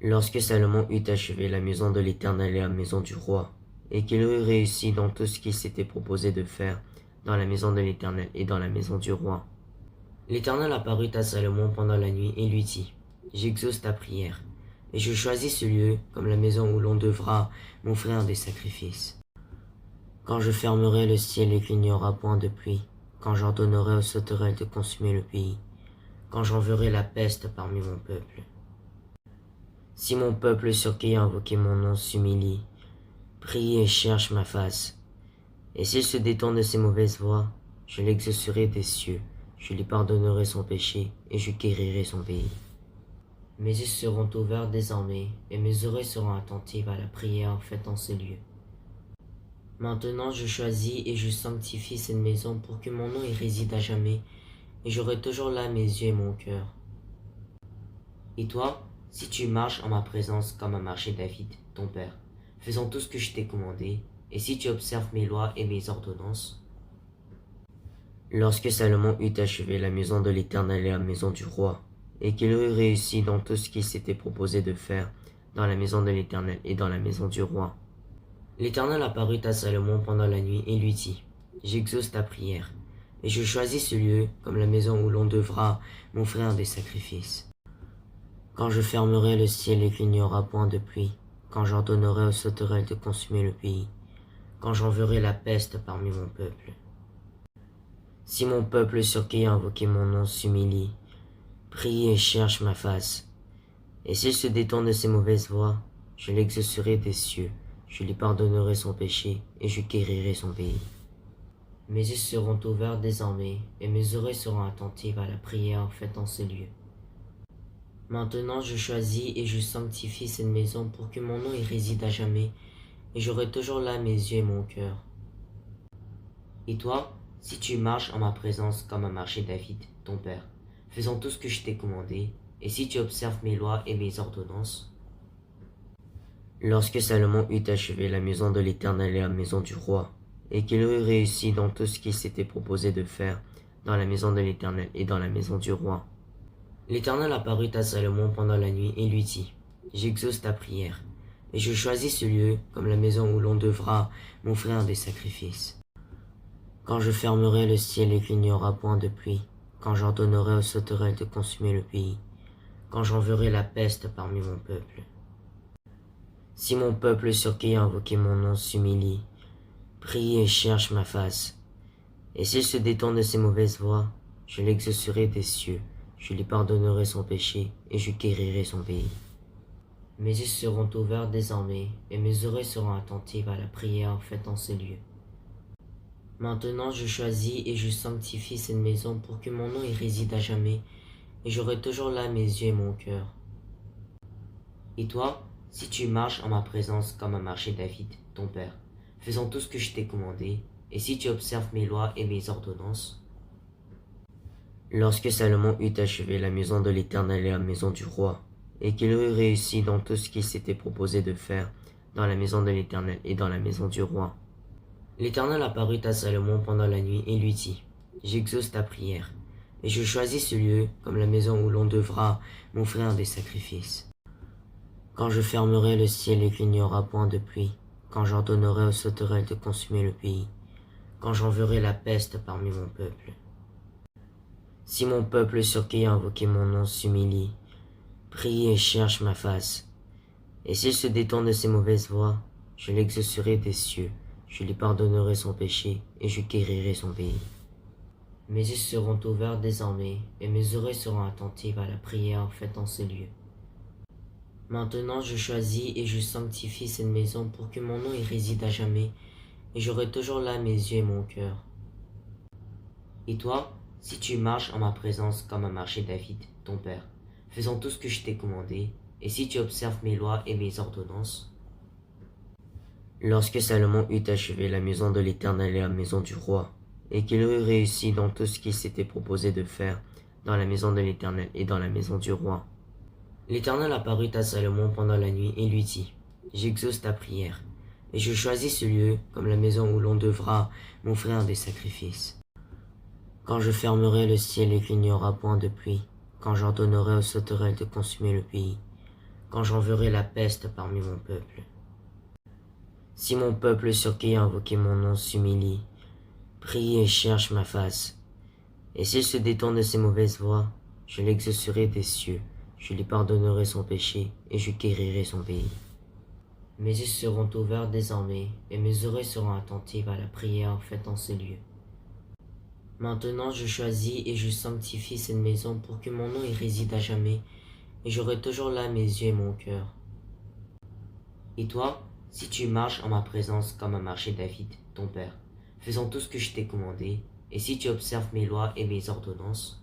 Lorsque Salomon eut achevé la maison de l'Éternel et la maison du roi, et qu'il eut réussi dans tout ce qu'il s'était proposé de faire dans la maison de l'Éternel et dans la maison du roi, l'Éternel apparut à Salomon pendant la nuit et lui dit, « J'exauce ta prière, et je choisis ce lieu comme la maison où l'on devra m'offrir des sacrifices. Quand je fermerai le ciel et qu'il n'y aura point de pluie, quand j'ordonnerai aux sauterelles de consumer le pays, quand j'enverrai la peste parmi mon peuple. Si mon peuple sur qui a invoqué mon nom s'humilie, prie et cherche ma face, et s'il se détourne de ses mauvaises voies, je l'exaucerai des cieux, je lui pardonnerai son péché et je guérirai son pays. Mes yeux seront ouverts désormais, et mes oreilles seront attentives à la prière faite en ces lieux. Maintenant je choisis et je sanctifie cette maison pour que mon nom y réside à jamais, et j'aurai toujours là mes yeux et mon cœur. Et toi, si tu marches en ma présence comme a marché David, ton père, faisant tout ce que je t'ai commandé, et si tu observes mes lois et mes ordonnances. Lorsque Salomon eut achevé la maison de l'Éternel et la maison du roi, et qu'il eut réussi dans tout ce qu'il s'était proposé de faire dans la maison de l'Éternel et dans la maison du roi, l'Éternel apparut à Salomon pendant la nuit et lui dit, « J'exauce ta prière, et je choisis ce lieu comme la maison où l'on devra m'offrir des sacrifices. Quand je fermerai le ciel et qu'il n'y aura point de pluie, quand j'ordonnerai aux sauterelles de consumer le pays, quand j'enverrai la peste parmi mon peuple. Si mon peuple sur qui a invoqué mon nom s'humilie, prie et cherche ma face, et s'il se détourne de ses mauvaises voies, je l'exaucerai des cieux, je lui pardonnerai son péché et je guérirai son pays. Mes yeux seront ouverts désormais, et mes oreilles seront attentives à la prière faite en ces lieux. Maintenant je choisis et je sanctifie cette maison pour que mon nom y réside à jamais, et j'aurai toujours là mes yeux et mon cœur. Et toi, si tu marches en ma présence comme a marché David, ton père, faisant tout ce que je t'ai commandé, et si tu observes mes lois et mes ordonnances. Lorsque Salomon eut achevé la maison de l'Éternel et la maison du roi, et qu'il eut réussi dans tout ce qu'il s'était proposé de faire dans la maison de l'Éternel et dans la maison du roi, l'Éternel apparut à Salomon pendant la nuit et lui dit, « J'exauce ta prière, et je choisis ce lieu comme la maison où l'on devra m'offrir des sacrifices. Quand je fermerai le ciel et qu'il n'y aura point de pluie, quand j'ordonnerai aux sauterelles de consumer le pays, quand j'enverrai la peste parmi mon peuple. Si mon peuple sur qui a invoqué mon nom s'humilie, prie et cherche ma face, et s'il se détourne de ses mauvaises voies, je l'exaucerai des cieux, je lui pardonnerai son péché et je guérirai son pays. Mes yeux seront ouverts désormais, et mes oreilles seront attentives à la prière faite en ces lieux. Maintenant je choisis et je sanctifie cette maison pour que mon nom y réside à jamais, et j'aurai toujours là mes yeux et mon cœur. Et toi, si tu marches en ma présence comme a marché David, ton père, faisant tout ce que je t'ai commandé, et si tu observes mes lois et mes ordonnances. Lorsque Salomon eut achevé la maison de l'Éternel et la maison du roi, et qu'il eut réussi dans tout ce qu'il s'était proposé de faire dans la maison de l'Éternel et dans la maison du roi, l'Éternel apparut à Salomon pendant la nuit et lui dit, « J'exauce ta prière, et je choisis ce lieu comme la maison où l'on devra m'offrir des sacrifices. Quand je fermerai le ciel et qu'il n'y aura point de pluie, quand j'ordonnerai aux sauterelles de consumer le pays, quand j'enverrai la peste parmi mon peuple. Si mon peuple sur qui a invoqué mon nom s'humilie, prie et cherche ma face, et s'il se détourne de ses mauvaises voies, je l'exaucerai des cieux, je lui pardonnerai son péché et je guérirai son pays. Mes yeux seront ouverts désormais, et mes oreilles seront attentives à la prière faite en ces lieux. Maintenant je choisis et je sanctifie cette maison pour que mon nom y réside à jamais, et j'aurai toujours là mes yeux et mon cœur. Et toi, si tu marches en ma présence comme a marché David, ton père, faisant tout ce que je t'ai commandé, et si tu observes mes lois et mes ordonnances. Lorsque Salomon eut achevé la maison de l'Éternel et la maison du roi, et qu'il eut réussi dans tout ce qu'il s'était proposé de faire dans la maison de l'Éternel et dans la maison du roi, l'Éternel apparut à Salomon pendant la nuit et lui dit, « J'exauce ta prière, et je choisis ce lieu comme la maison où l'on devra m'offrir des sacrifices. Quand je fermerai le ciel et qu'il n'y aura point de pluie, quand j'ordonnerai aux sauterelles de consumer le pays, quand j'enverrai la peste parmi mon peuple. Si mon peuple sur qui a invoqué mon nom s'humilie, prie et cherche ma face, et s'il se détourne de ses mauvaises voies, je l'exaucerai des cieux, je lui pardonnerai son péché, et je guérirai son pays. Mes yeux seront ouverts désormais, et mes oreilles seront attentives à la prière faite en ces lieux. Maintenant je choisis et je sanctifie cette maison pour que mon nom y réside à jamais, et j'aurai toujours là mes yeux et mon cœur. Et toi, si tu marches en ma présence comme a marché David, ton père, faisant tout ce que je t'ai commandé, et si tu observes mes lois et mes ordonnances,